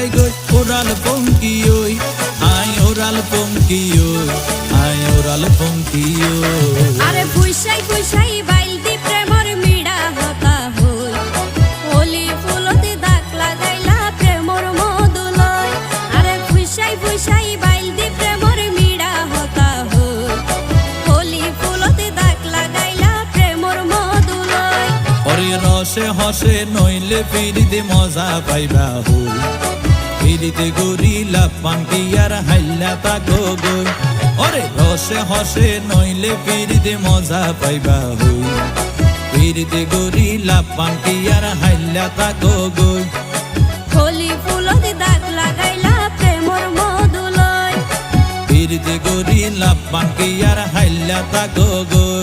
যায় গই ওরাল পঙ্কি ওই আয় ওরাল পঙ্কি ওই আয় ওরাল পঙ্কি ওই আরে ফুইসাই ফুইসাই বাইল দি প্রেমর মিড়া হতা হই হোলি ফুলতে দাগ লাগাইলা প্রেমর মধুলয় আরে ফুইসাই ফুইসাই বাইল দি প্রেমর মিড়া হতা হই হোলি ফুলতে দাগ লাগাইলা প্রেমর মধুলয় ওরে রসে হসে নইলে ফিরিতে মজা পাইবা হই ফিরিতে গরিলা পাঙ্কি আর হাইলা তাকো গই ওরে রসে হসে নইলে ফিরিতে মজা পাইবা হই ফিরিতে গরিলা পাঙ্কি আর হাইলা তাকো গই হোলি ফুলতে দাগ লাগাইলা প্রেমর মধুলয় ফিরিতে গরিলা পাঙ্কি আর হাইলা তাকো গই